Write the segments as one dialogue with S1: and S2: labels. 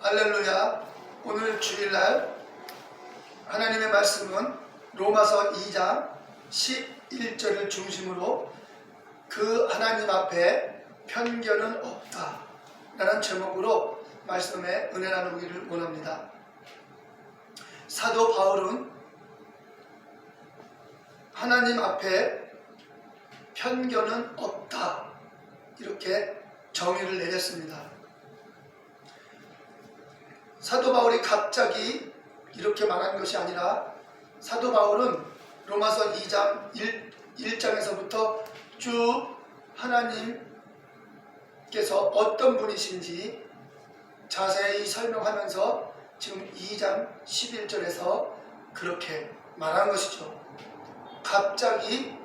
S1: 할렐루야. 오늘 주일날 하나님의 말씀은 로마서 2장 11절을 중심으로 그 하나님 앞에 편견은 없다 라는 제목으로 말씀에 은혜 나누기를 원합니다. 사도 바울은 하나님 앞에 편견은 없다 이렇게 정의를 내렸습니다. 사도 바울이 갑자기 이렇게 말한 것이 아니라 사도 바울은 로마서 2장 1장에서부터 쭉 하나님께서 어떤 분이신지 자세히 설명하면서 지금 2장 11절에서 그렇게 말한 것이죠. 갑자기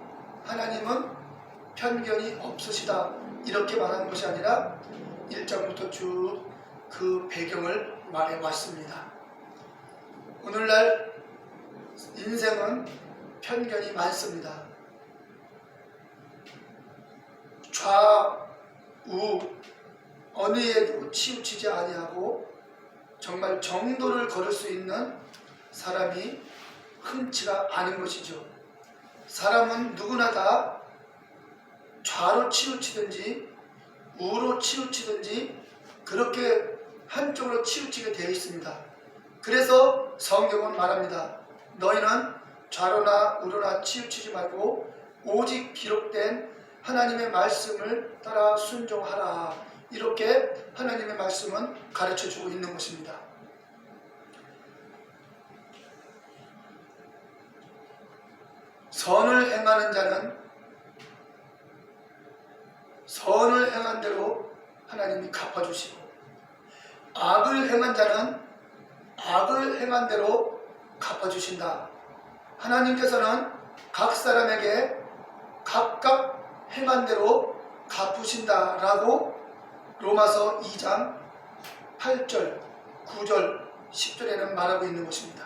S1: 하나님은 편견이 없으시다 이렇게 말하는 것이 아니라 1장부터 쭉 그 배경을 말해왔습니다. 오늘날 인생은 편견이 많습니다. 좌우 어디에도 치우치지 아니하고 정말 정도를 걸을 수 있는 사람이 흔치가 않은 것이죠. 사람은 누구나 다 좌로 치우치든지 우로 치우치든지 그렇게 한쪽으로 치우치게 되어 있습니다. 그래서 성경은 말합니다. 너희는 좌로나 우로나 치우치지 말고 오직 기록된 하나님의 말씀을 따라 순종하라. 이렇게 하나님의 말씀은 가르쳐주고 있는 것입니다. 선을 행하는 자는 선을 행한 대로 하나님이 갚아주시고 악을 행한 자는 악을 행한 대로 갚아주신다. 하나님께서는 각 사람에게 각각 행한 대로 갚으신다 라고 로마서 2장 8절, 9절, 10절에는 말하고 있는 것입니다.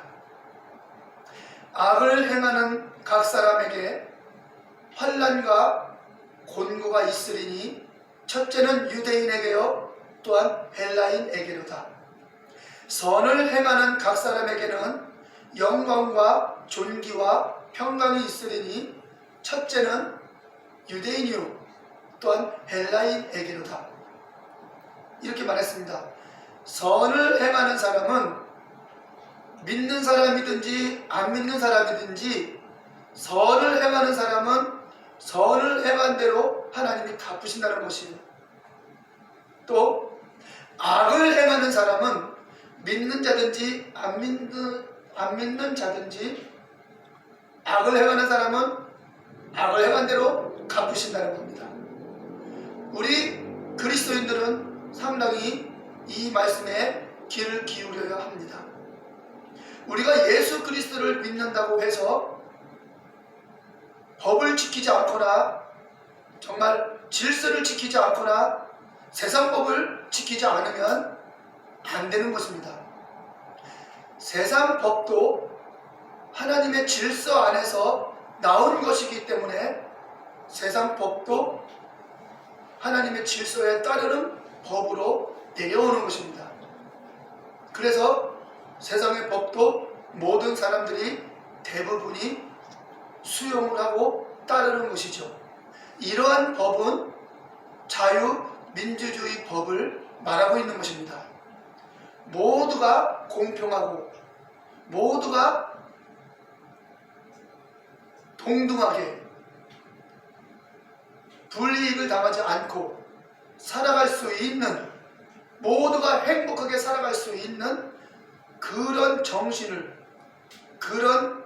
S1: 악을 행하는 각 사람에게 환난과 곤고가 있으리니 첫째는 유대인에게요 또한 헬라인에게로다. 선을 행하는 각 사람에게는 영광과 존귀와 평강이 있으리니 첫째는 유대인이요 또한 헬라인에게로다. 이렇게 말했습니다. 선을 행하는 사람은 믿는 사람이든지 안 믿는 사람이든지 선을 행하는 사람은 선을 행한 대로 하나님이 갚으신다는 것이에요. 또 악을 행하는 사람은 믿는 자든지 안 믿는 자든지 악을 행하는 사람은 악을 행한 대로 갚으신다는 겁니다. 우리 그리스도인들은 상당히 이 말씀에 귀를 기울여야 합니다. 우리가 예수 그리스도를 믿는다고 해서 법을 지키지 않거나 정말 질서를 지키지 않거나 세상 법을 지키지 않으면 안 되는 것입니다. 세상 법도 하나님의 질서 안에서 나온 것이기 때문에 세상 법도 하나님의 질서에 따르는 법으로 내려오는 것입니다. 그래서 세상의 법도 모든 사람들이 대부분이 수용을 하고 따르는 것이죠. 이러한 법은 자유민주주의 법을 말하고 있는 것입니다. 모두가 공평하고 모두가 동등하게 불이익을 당하지 않고 살아갈 수 있는, 모두가 행복하게 살아갈 수 있는 그런 정신을, 그런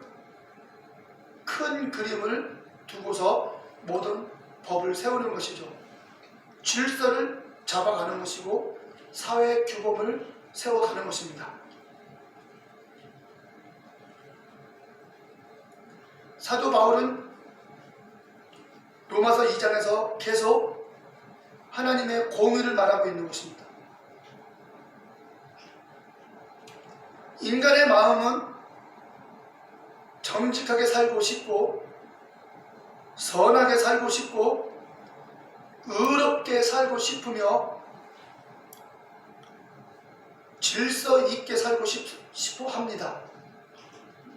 S1: 큰 그림을 두고서 모든 법을 세우는 것이죠. 질서를 잡아가는 것이고 사회 규범을 세워가는 것입니다. 사도 바울은 로마서 2장에서 계속 하나님의 공의를 말하고 있는 것입니다. 인간의 마음은 정직하게 살고 싶고 선하게 살고 싶고 의롭게 살고 싶으며 질서 있게 살고 싶어 합니다.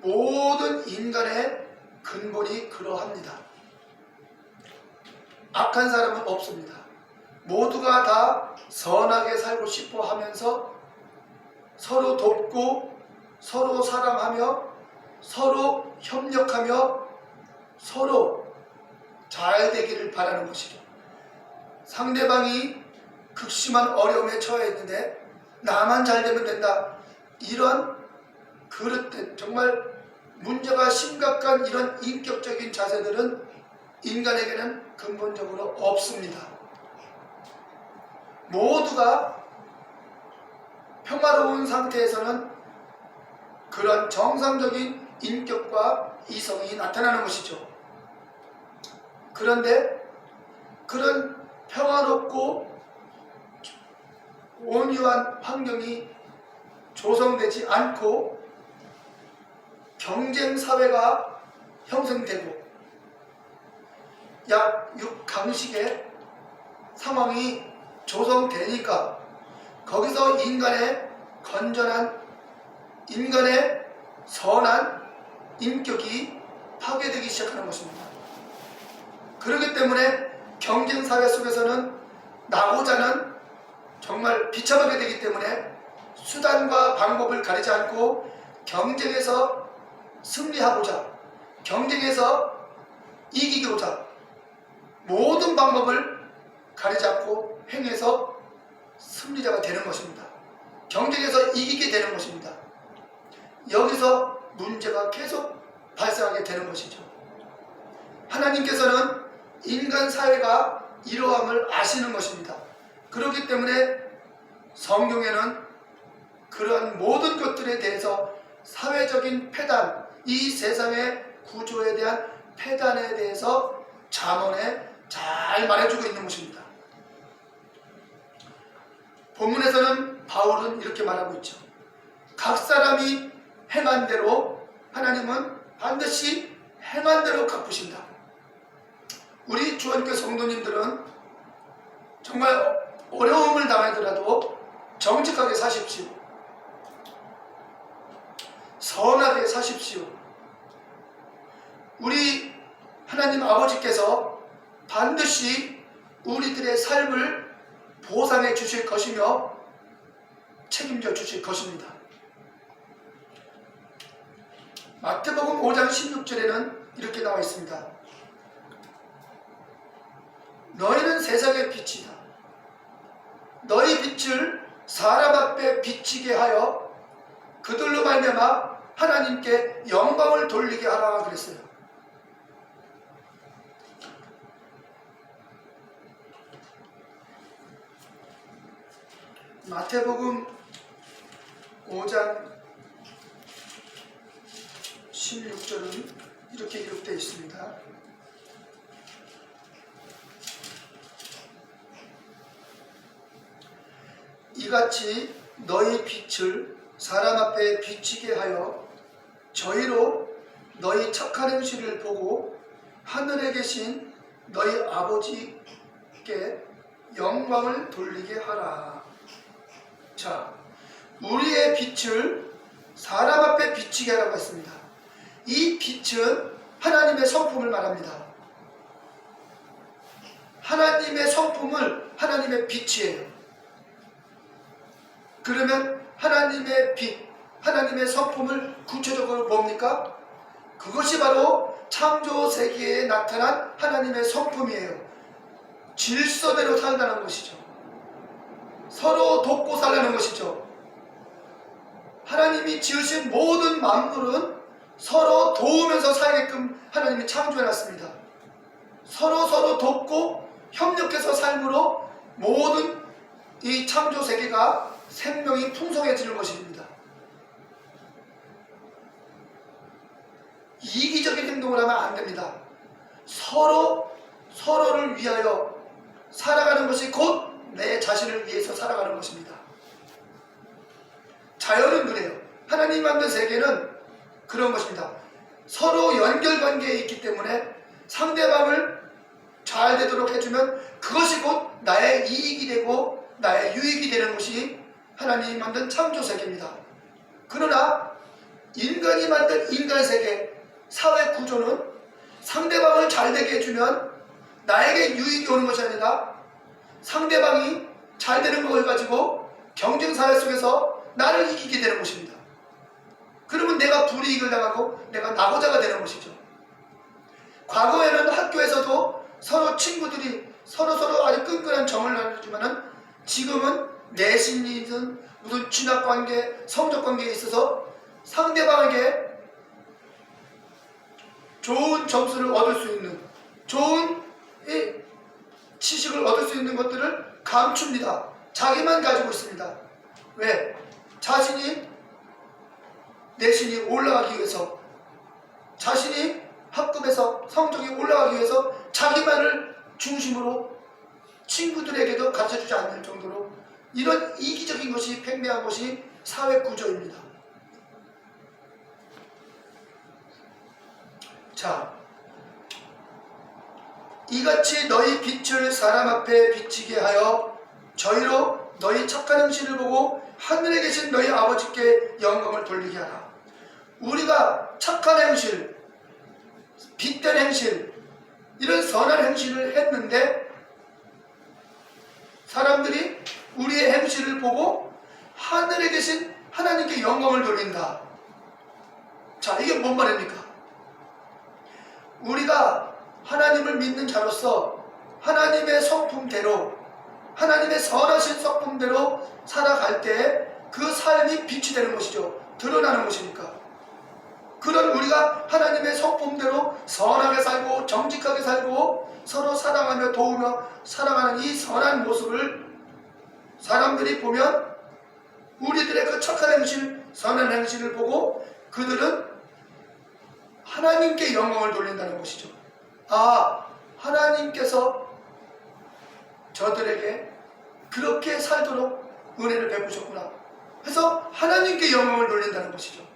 S1: 모든 인간의 근본이 그러합니다. 악한 사람은 없습니다. 모두가 다 선하게 살고 싶어 하면서 서로 돕고 서로 사랑하며 서로 협력하며 서로 잘 되기를 바라는 것이죠. 상대방이 극심한 어려움에 처해 있는데 나만 잘 되면 된다. 이런 그릇된 정말 문제가 심각한 이런 인격적인 자세들은 인간에게는 근본적으로 없습니다. 모두가 평화로운 상태에서는 그런 정상적인 인격과 이성이 나타나는 것이죠. 그런데 그런 평화롭고 온유한 환경이 조성되지 않고 경쟁사회가 형성되고 약 6강식의 상황이 조성되니까 거기서 인간의 건전한 인간의 선한 인격이 파괴되기 시작하는 것입니다. 그렇기 때문에 경쟁사회 속에서는 나고자는 정말 비참하게 되기 때문에 수단과 방법을 가리지 않고 경쟁에서 승리하고자 경쟁에서 이기고자 모든 방법을 가리지 않고 행해서 승리자가 되는 것입니다. 경쟁에서 이기게 되는 것입니다. 여기서 문제가 계속 발생하게 되는 것이죠. 하나님께서는 인간 사회가 이러함을 아시는 것입니다. 그렇기 때문에 성경에는 그런 모든 것들에 대해서 사회적인 폐단, 이 세상의 구조에 대한 폐단에 대해서 잠언에 잘 말해주고 있는 것입니다. 본문에서는 바울은 이렇게 말하고 있죠. 각 사람이 행한 대로 하나님은 반드시 행한 대로 갚으신다. 우리 주원교 성도님들은 정말 어려움을 당하더라도 정직하게 사십시오. 선하게 사십시오. 우리 하나님 아버지께서 반드시 우리들의 삶을 보상해 주실 것이며 책임져 주실 것입니다. 마태복음 5장 16절에는 이렇게 나와 있습니다. 너희는 세상의 빛이다. 너희 빛을 사람 앞에 비치게 하여 그들로 말미암아 하나님께 영광을 돌리게 하라 그랬어요. 마태복음 5장 16절은 이렇게 기록되어 있습니다. 이같이 너희 빛을 사람 앞에 비치게 하여 저희로 너희 착한 행실을 보고 하늘에 계신 너희 아버지께 영광을 돌리게 하라. 자, 우리의 빛을 사람 앞에 비치게 하라고 했습니다. 이 빛은 하나님의 성품을 말합니다. 하나님의 성품을 하나님의 빛이에요. 그러면 하나님의 빛, 하나님의 성품을 구체적으로 뭡니까? 그것이 바로 창조 세계에 나타난 하나님의 성품이에요. 질서대로 산다는 것이죠. 서로 돕고 살라는 것이죠. 하나님이 지으신 모든 만물은 서로 도우면서 살게끔 하나님이 창조해놨습니다. 서로 돕고 협력해서 삶으로 모든 이 창조 세계가 생명이 풍성해지는 것입니다. 이기적인 행동을 하면 안 됩니다. 서로를 위하여 살아가는 것이 곧 내 자신을 위해서 살아가는 것입니다. 자연은 그래요. 하나님 만든 세계는 그런 것입니다. 서로 연결관계에 있기 때문에 상대방을 잘 되도록 해주면 그것이 곧 나의 이익이 되고 나의 유익이 되는 것이 하나님이 만든 창조세계입니다. 그러나 인간이 만든 인간세계, 사회 구조는 상대방을 잘되게 해주면 나에게 유익이 오는 것이 아니라 상대방이 잘되는 걸 가지고 경쟁사회 속에서 나를 이기게 되는 것입니다. 그러면 내가 불이익을 당하고 내가 낙오자가 되는 것이죠. 과거에는 학교에서도 서로 친구들이 서로 아주 끈끈한 정을 나누지만은 지금은 내신이든 무슨 진학관계, 성적관계에 있어서 상대방에게 좋은 점수를 얻을 수 있는, 좋은 지식을 얻을 수 있는 것들을 감춥니다. 자기만 가지고 있습니다. 왜? 자신이 내신이 올라가기 위해서, 자신이 학급에서 성적이 올라가기 위해서 자기만을 중심으로 친구들에게도 가르쳐주지 않는 정도로 이런 이기적인 것이 팽배한 것이 사회 구조입니다. 자, 이같이 너희 빛을 사람 앞에 비치게 하여 저희로 너희 착한 행실을 보고 하늘에 계신 너희 아버지께 영광을 돌리게 하라. 우리가 착한 행실, 빛된 행실, 이런 선한 행실을 했는데 사람들이 우리의 행실을 보고 하늘에 계신 하나님께 영광을 돌린다. 자, 이게 뭔 말입니까? 우리가 하나님을 믿는 자로서 하나님의 성품대로, 하나님의 선하신 성품대로 살아갈 때 그 삶이 빛이 되는 것이죠. 드러나는 것이니까. 그런 우리가 하나님의 성품대로 선하게 살고 정직하게 살고 서로 사랑하며 도우며 살아가는 이 선한 모습을 사람들이 보면 우리들의 그 착한 행실, 선한 행실을 보고 그들은 하나님께 영광을 돌린다는 것이죠. 아, 하나님께서 저들에게 그렇게 살도록 은혜를 베푸셨구나 해서 하나님께 영광을 돌린다는 것이죠.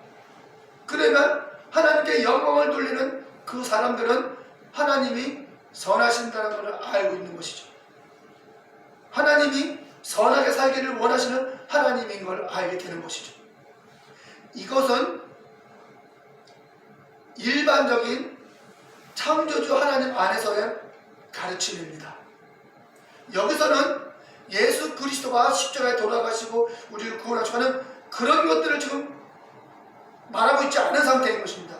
S1: 그러면 하나님께 영광을 돌리는 그 사람들은 하나님이 선하신다는 것을 알고 있는 것이죠. 하나님이 선하게 살기를 원하시는 하나님인 걸 알게 되는 것이죠. 이것은 일반적인 창조주 하나님 안에서의 가르침입니다. 여기서는 예수 그리스도가 십자가에 돌아가시고 우리를 구원하시는 그런 것들을 지금 말하고 있지 않은 상태인 것입니다.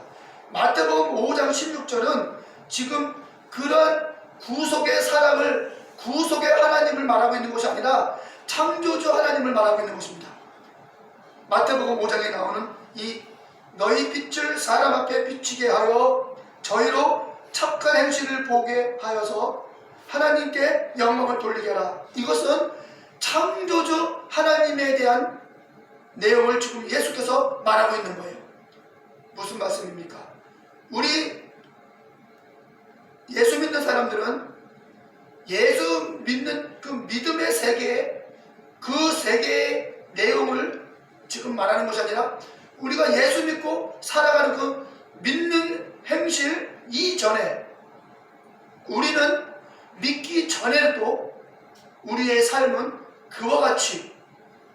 S1: 마태복음 5장 16절은 지금 그런 구속의 사람을, 구속의 하나님을 말하고 있는 것이 아니라 창조주 하나님을 말하고 있는 것입니다. 마태복음 5장에 나오는 이 너희 빛을 사람 앞에 비치게 하여 저희로 착한 행실을 보게 하여서 하나님께 영광을 돌리게 하라. 이것은 창조주 하나님에 대한 내용을 지금 예수께서 말하고 있는 거예요. 무슨 말씀입니까? 우리 예수 믿는 사람들은 예수 믿는 그 믿음의 세계에, 그 세계의 내용을 지금 말하는 것이 아니라 우리가 예수 믿고 살아가는 그 믿는 행실 이전에, 우리는 믿기 전에도 우리의 삶은 그와 같이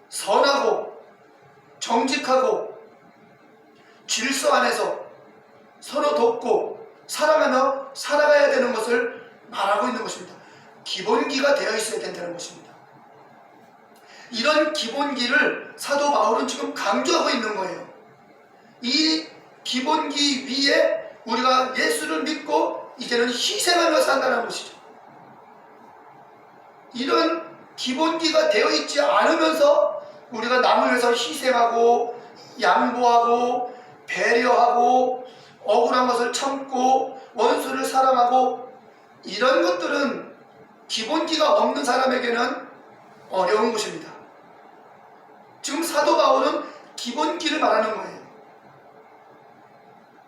S1: 선하고 정직하고 질서 안에서 서로 돕고 사랑하며 살아가야 되는 것을 말하고 있는 것입니다. 기본기가 되어 있어야 된다는 것입니다. 이런 기본기를 사도 바울은 지금 강조하고 있는 거예요. 이 기본기 위에 우리가 예수를 믿고 이제는 희생하며 산다는 것이죠. 이런 기본기가 되어 있지 않으면서 우리가 남을 위해서 희생하고 양보하고 배려하고 억울한 것을 참고 원수를 사랑하고 이런 것들은 기본기가 없는 사람에게는 어려운 것입니다. 지금 사도 바울은 기본기를 말하는 거예요.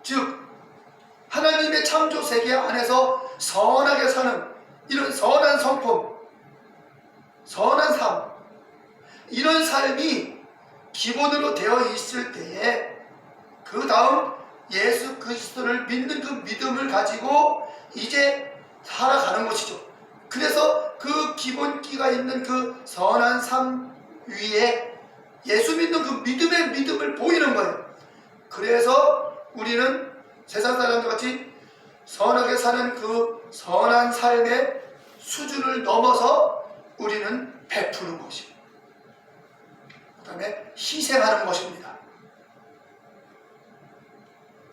S1: 즉 하나님의 창조 세계 안에서 선하게 사는 이런 선한 성품, 선한 삶, 이런 삶이 기본으로 되어 있을 때에 그 다음 예수 그리스도를 믿는 그 믿음을 가지고 이제 살아가는 것이죠. 그래서 그 기본기가 있는 그 선한 삶 위에 예수 믿는 그 믿음의 믿음을 보이는 거예요. 그래서 우리는 세상 사람들 같이 선하게 사는 그 선한 삶의 수준을 넘어서 우리는 베푸는 것이고, 그 다음에 희생하는 것입니다.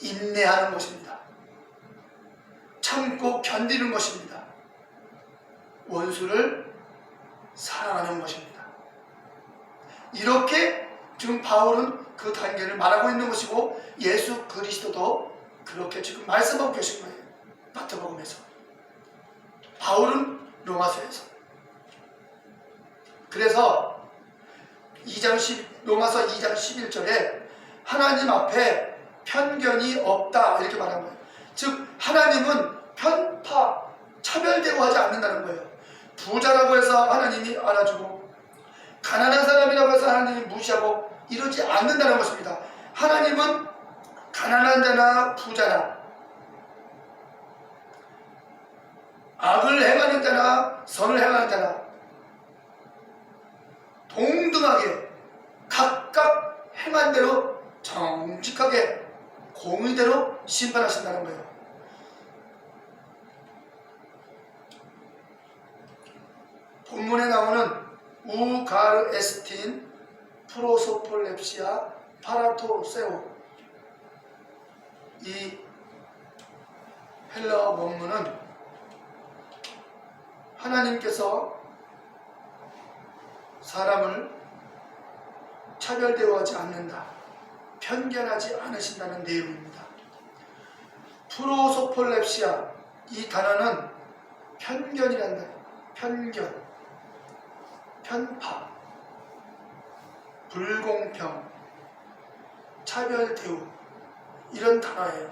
S1: 인내하는 것입니다. 참고 견디는 것입니다. 원수를 사랑하는 것입니다. 이렇게 지금 바울은 그 단계를 말하고 있는 것이고, 예수 그리스도도 그렇게 지금 말씀하고 계신 거예요. 마태복음에서, 바울은 로마서에서. 그래서 로마서 2장 11절에 하나님 앞에 편견이 없다 이렇게 말한 거예요. 즉 하나님은 편파, 차별 대우하지 않는다는 거예요. 부자라고 해서 하나님이 알아주고 가난한 사람이라고 해서 하나님이 무시하고 이러지 않는다는 것입니다. 하나님은 가난한 자나 부자나 악을 행하는 자나 선을 행하는 자나 동등하게 각각 행한 대로 정직하게 공의대로 심판하신다는 거예요. 본문에 나오는 우가르에스틴, 프로소폴렙시아, 파라토세오, 이 헬라어 원문은 하나님께서 사람을 차별 대우하지 않는다, 편견하지 않으신다는 내용입니다. 프로소폴렙시아, 이 단어는 편견이라는 단어, 편견, 편파, 불공평, 차별 대우, 이런 단어예요.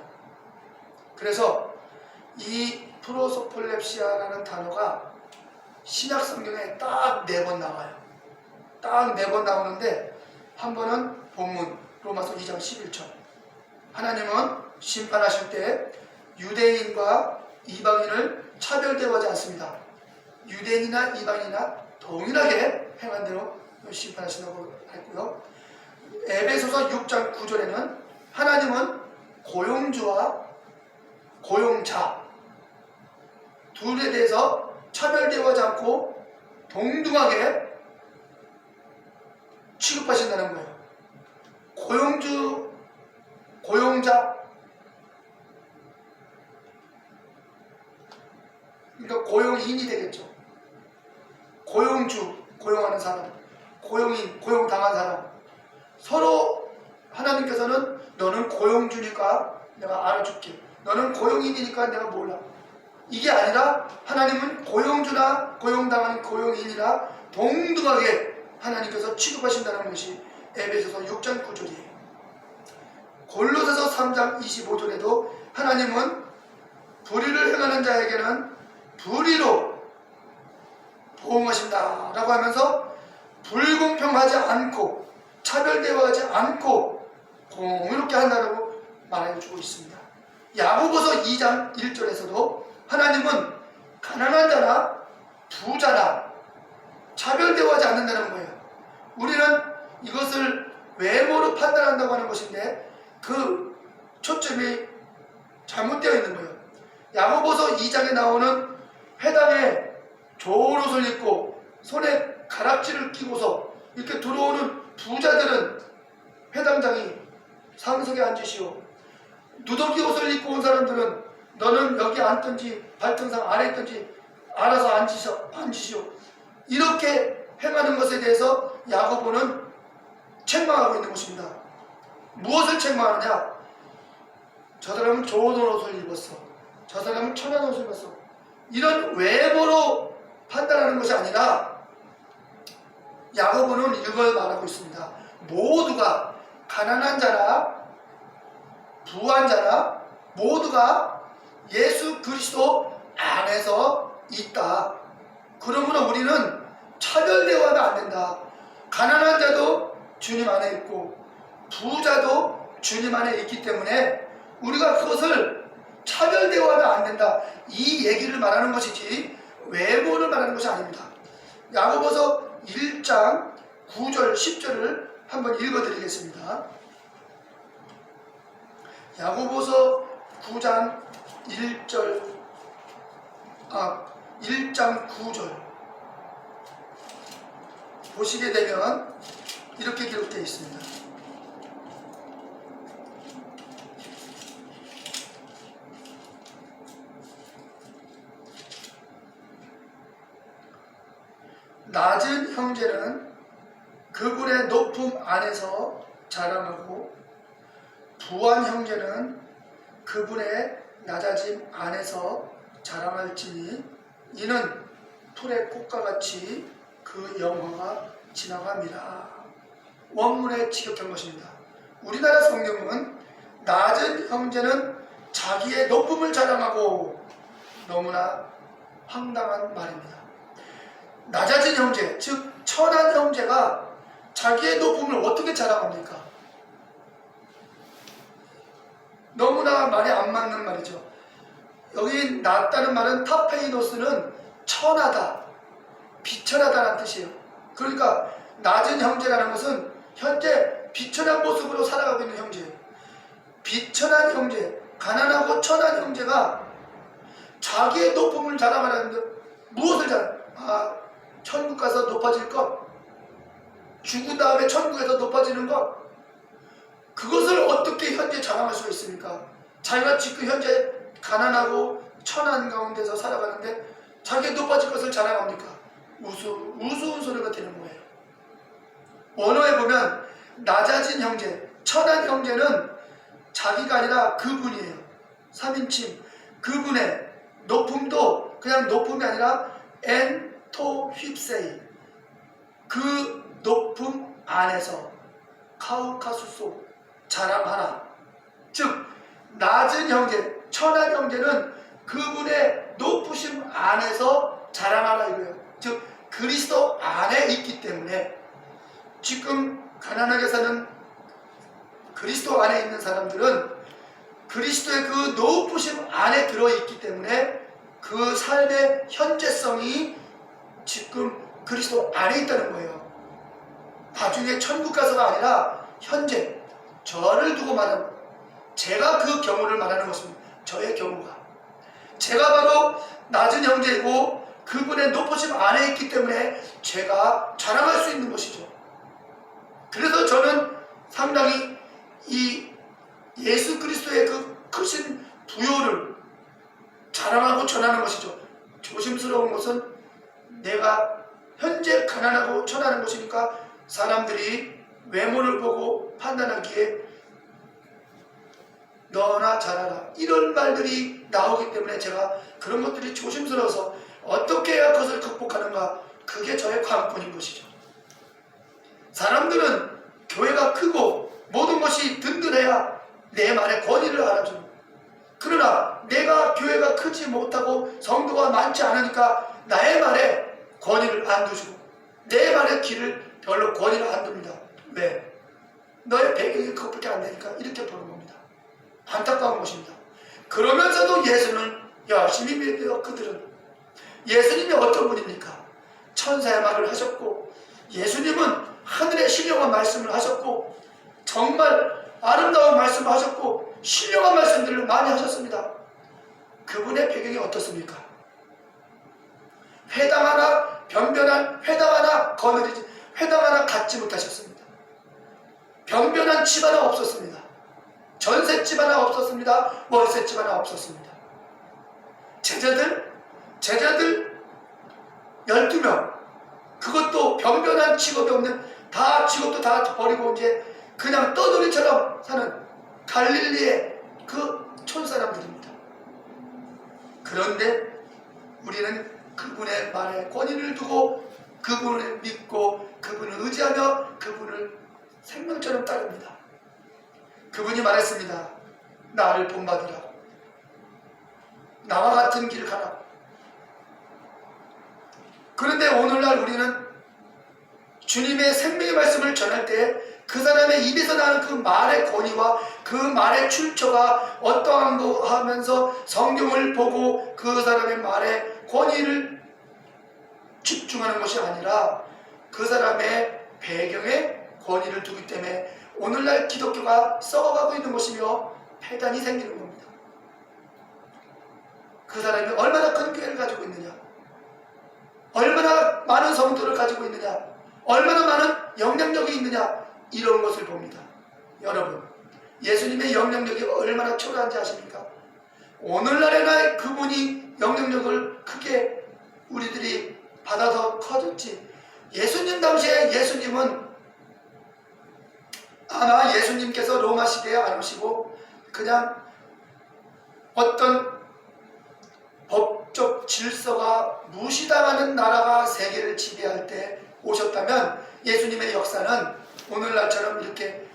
S1: 그래서 이 프로소폴렙시아라는 단어가 신약 성경에 딱 4번 나와요. 딱 4번 나오는데, 한 번은 본문 로마서 2장 11절, 하나님은 심판하실 때 유대인과 이방인을 차별 대우하지 않습니다. 유대인이나 이방인이나 동일하게 행한 대로 심판하신다고 했고요. 에베소서 6장 9절에는 하나님은 고용주와 고용자 둘에 대해서 차별 대우하지 않고 동등하게 취급하신다는 거예요. 고용주, 고용자, 그러니까 고용인이 되겠죠. 고용주, 고용하는 사람, 고용인, 고용당한 사람, 서로 하나님께서는 너는 고용주니까 내가 알아줄게, 너는 고용인이니까 내가 몰라, 이게 아니라 하나님은 고용주나 고용당하는 고용인이나 동등하게 하나님께서 취급하신다는 것이 에베소서 6장 9절이에요. 골로새서 3장 25절에도 하나님은 불의를 행하는 자에게는 불의로 보응하신다 라고 하면서 불공평하지 않고 차별 대우하지 않고 공의롭게 한다라고 말해주고 있습니다. 야고보서 2장 1절에서도 하나님은 가난한 자나 부자나 차별 대우하지 않는다는 거예요. 우리는 이것을 외모로 판단한다고 하는 것인데 그 초점이 잘못되어 있는 거예요. 야고보서 2장에 나오는 회당에 좋은 옷을 입고 손에 가락지를 끼고서 이렇게 들어오는 부자들은 회당장이 상석에 앉으시오, 누더기 옷을 입고 온 사람들은 너는 여기 앉든지 발등상 아래 있든지 알아서 앉으시오, 이렇게 행하는 것에 대해서 야고보는 책망하고 있는 것입니다. 무엇을 책망하느냐? 저 사람은 좋은 옷을 입었어, 저 사람은 천한 옷을 입었어, 이런 외모로 판단하는 것이 아니라 야고보는 이걸 말하고 있습니다. 모두가 가난한 자나 부한 자나 모두가 예수 그리스도 안에서 있다. 그러므로 우리는 차별 대우하면 안 된다. 가난한 자도 주님 안에 있고 부자도 주님 안에 있기 때문에 우리가 그것을 차별 대우하면 안 된다, 이 얘기를 말하는 것이지 외모를 말하는 것이 아닙니다. 야고보서 1장 9절 10절을 한번 읽어드리겠습니다. 야고보서 9장 1장 9절 보시게 되면 이렇게 기록되어 있습니다. 낮은 형제는 그분의 높음 안에서 자랑하고 부한 형제는 그분의 낮아짐 안에서 자랑할지니 이는 풀의 꽃과 같이 그 영화가 지나갑니다. 원문에 직역한 것입니다. 우리나라 성경은 낮은 형제는 자기의 높음을 자랑하고 너무나 황당한 말입니다. 낮아진 형제, 즉 천한 형제가 자기의 높음을 어떻게 자랑합니까? 너무나 말이 안 맞는 말이죠. 여기 낮다는 말은 타페이노스는 천하다, 비천하다는 뜻이에요. 그러니까 낮은 형제라는 것은 현재 비천한 모습으로 살아가고 있는 형제예요. 비천한 형제, 가난하고 천한 형제가 자기의 높음을 자랑하는데 무엇을 자랑? 천국 가서 높아질 것, 죽은 다음에 천국에서 높아지는 것, 그것을 어떻게 현재 자랑할 수가 있습니까? 자기가 지금 현재 가난하고 천한 가운데서 살아가는데 자기가 높아질 것을 자랑합니까? 우스운 소리가 되는 거예요. 원어에 보면 낮아진 형제, 천한 형제는 자기가 아니라 그분이에요. 3인칭. 그분의 높음도 그냥 높음이 아니라 엔토 휩세이, 그 높음 안에서 카우카수소 자랑하라. 즉 낮은 형제, 천한 형제는 그분의 높으심 안에서 자랑하라 이거예요. 즉 그리스도 안에 있기 때문에 지금 가난하게 사는 그리스도 안에 있는 사람들은 그리스도의 그 높으심 안에 들어있기 때문에 그 삶의 현재성이 지금 그리스도 안에 있다는 거예요. 나중에 천국 가서가 아니라 현재 저를 두고 말하는, 제가 그 경우를 말하는 것입니다. 저의 경우가 제가 바로 낮은 형제이고 그분의 높으심 안에 있기 때문에 제가 자랑할 수 있는 것이죠. 그래서 저는 상당히 이 예수 그리스도의 그 크신 부요를 자랑하고 전하는 것이죠. 조심스러운 것은 내가 현재 가난하고 천하는 것이니까 사람들이 외모를 보고 판단하기에 너나 잘하라 이런 말들이 나오기 때문에 제가 그런 것들이 조심스러워서 어떻게 해야 그것을 극복하는가, 그게 저의 관건인 것이죠. 사람들은 교회가 크고 모든 것이 든든해야 내 말의 권위를 알아줍니다. 그러나 내가 교회가 크지 못하고 성도가 많지 않으니까 나의 말에 권위를 안 두시고 내 말의 길을 별로 권위를 안 둡니다. 왜? 너의 배경이 그것밖에 안 되니까 이렇게 보는 겁니다. 안타까운 것입니다. 그러면서도 예수는 열심히 믿어요. 그들은 예수님이 어떤 분입니까? 천사의 말을 하셨고 예수님은 하늘의 신령한 말씀을 하셨고 정말 아름다운 말씀을 하셨고 신령한 말씀들을 많이 하셨습니다. 그분의 배경이 어떻습니까? 회당 하나 변변한 회당 하나 거느리지, 회당 하나 갖지 못하셨습니다. 변변한 집 하나 없었습니다. 전셋집 하나 없었습니다. 월셋집 하나 없었습니다. 제자들 12명, 그것도 변변한 직업이 없는, 다 직업도 다 버리고 이제 그냥 떠돌이처럼 사는 갈릴리의 그 촌사람들입니다. 그런데 우리는 그분의 말에 권위를 두고 그분을 믿고 그분을 의지하며 그분을 생명처럼 따릅니다. 그분이 말했습니다. 나를 본받으라. 나와 같은 길 가라. 그런데 오늘날 우리는 주님의 생명의 말씀을 전할 때 그 사람의 입에서 나는 그 말의 권위와 그 말의 출처가 어떠한 거 하면서 성경을 보고 그 사람의 말의 권위를 집중하는 것이 아니라 그 사람의 배경에 권위를 두기 때문에 오늘날 기독교가 썩어가고 있는 것이며 폐단이 생기는 겁니다. 그 사람이 얼마나 큰 교회를 가지고 있느냐, 얼마나 많은 성도를 가지고 있느냐, 얼마나 많은 영향력이 있느냐, 이런 것을 봅니다. 여러분, 예수님의 영향력이 얼마나 초라한지 아십니까? 오늘날에나 그분이 영향력을 크게 우리들이 받아서 커졌지, 예수님 당시에 예수님은 아마 예수님께서 로마 시대에 안 오시고 그냥 어떤 법적 질서가 무시당하는 나라가 세계를 지배할 때 오셨다면 예수님의 역사는 오늘날처럼 이렇게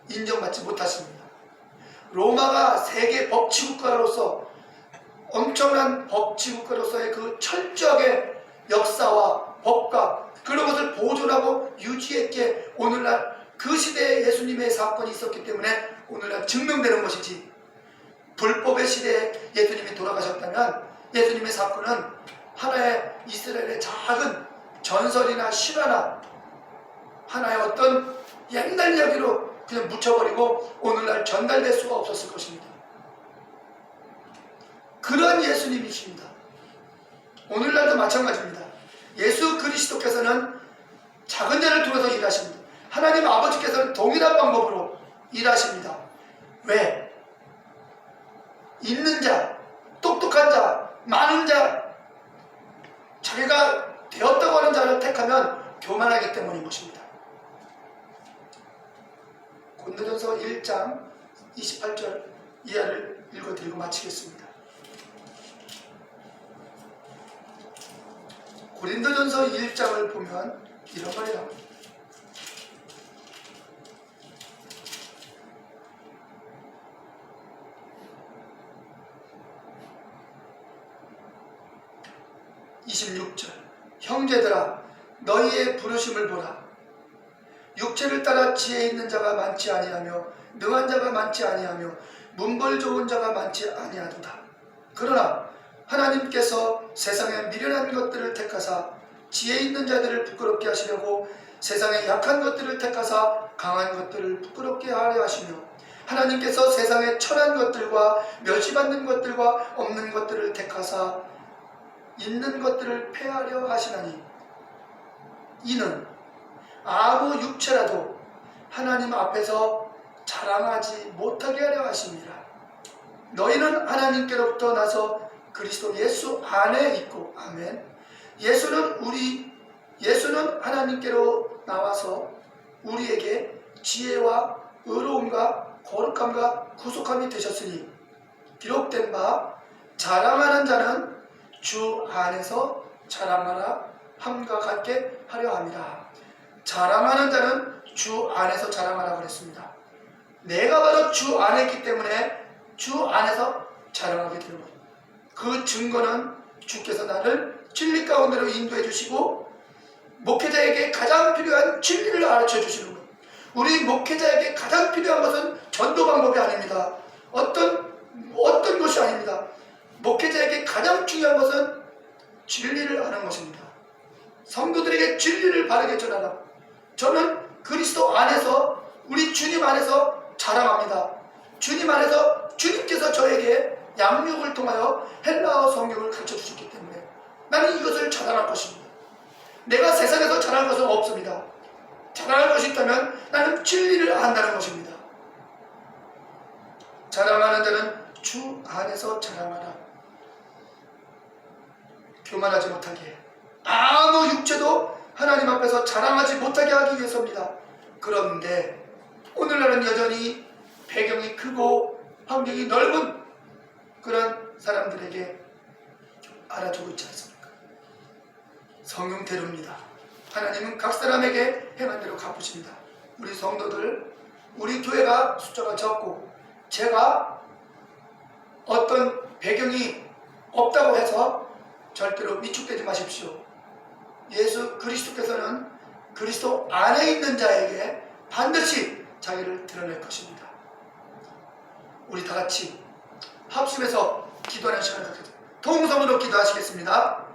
S1: 인정받지 못하십니다. 로마가 세계 법치국가로서 엄청난 법치국가로서의 그 철저하게 역사와 법과 그런 것을 보존하고 유지했기에 오늘날 그 시대에 예수님의 사건이 있었기 때문에 오늘날 증명되는 것이지, 불법의 시대에 예수님이 돌아가셨다면 예수님의 사건은 하나의 이스라엘의 작은 전설이나 실화나 하나의 어떤 옛날 이야기로 그냥 묻혀버리고 오늘날 전달될 수가 없었을 것입니다. 그런 예수님이십니다. 오늘날도 마찬가지입니다. 예수 그리스도께서는 작은 자를 통해서 일하십니다. 하나님 아버지께서는 동일한 방법으로 일하십니다. 왜? 있는 자, 똑똑한 자, 많은 자, 자기가 되었다고 하는 자를 택하면 교만하기 때문인 것입니다. 고린도전서 1장 28절 이하를 읽어드리고 마치겠습니다. 고린도전서 1장을 보면 이런 말이 나옵니다. 형제들아, 너희의 부르심을 보라. 육체를 따라 지혜 있는 자가 많지 아니하며 능한 자가 많지 아니하며 문벌 좋은 자가 많지 아니하도다. 그러나 하나님께서 세상의 미련한 것들을 택하사 지혜 있는 자들을 부끄럽게 하시려고 세상의 약한 것들을 택하사 강한 것들을 부끄럽게 하려 하시며, 하나님께서 세상의 천한 것들과 멸시받는 것들과 없는 것들을 택하사 있는 것들을 폐하려 하시나니, 이는 아무 육체라도 하나님 앞에서 자랑하지 못하게 하려 하심이라. 너희는 하나님께로부터 나서 그리스도 예수 안에 있고, 아멘. 예수는 하나님께로 나와서 우리에게 지혜와 의로움과 거룩함과 구속함이 되셨으니, 기록된 바 자랑하는 자는 주 안에서 자랑하라 함과 같게 하려 함이라. 자랑하는 자는 주 안에서 자랑하라 그랬습니다. 내가 바로 주 안에 있기 때문에 주 안에서 자랑하게 되는 것. 그 증거는 주께서 나를 진리 가운데로 인도해 주시고 목회자에게 가장 필요한 진리를 가르쳐 주시는 것. 우리 목회자에게 가장 필요한 것은 전도 방법이 아닙니다. 어떤 것이 아닙니다. 목회자에게 가장 중요한 것은 진리를 아는 것입니다. 성도들에게 진리를 바르게 전하라. 저는 그리스도 안에서, 우리 주님 안에서 자랑합니다. 주님 안에서 주님께서 저에게 양육을 통하여 헬라어 성경을 가르쳐 주셨기 때문에 나는 이것을 자랑할 것입니다. 내가 세상에서 자랑할 것은 없습니다. 자랑할 것이 있다면 나는 진리를 안다는 것입니다. 자랑하는 자는 주 안에서 자랑하라. 교만하지 못하게, 아무 육체도 하나님 앞에서 자랑하지 못하게 하기 위해서입니다. 그런데 오늘날은 여전히 배경이 크고 환경이 넓은 그런 사람들에게 알아주고 있지 않습니까? 성령대로입니다. 하나님은 각 사람에게 행한 대로 갚으십니다. 우리 성도들, 우리 교회가 숫자가 적고 제가 어떤 배경이 없다고 해서 절대로 위축되지 마십시오. 예수 그리스도께서는 그리스도 안에 있는 자에게 반드시 자기를 드러낼 것입니다. 우리 다 같이 합심해서 기도하는 시간을 갖겠습니다. 통성으로 기도하시겠습니다.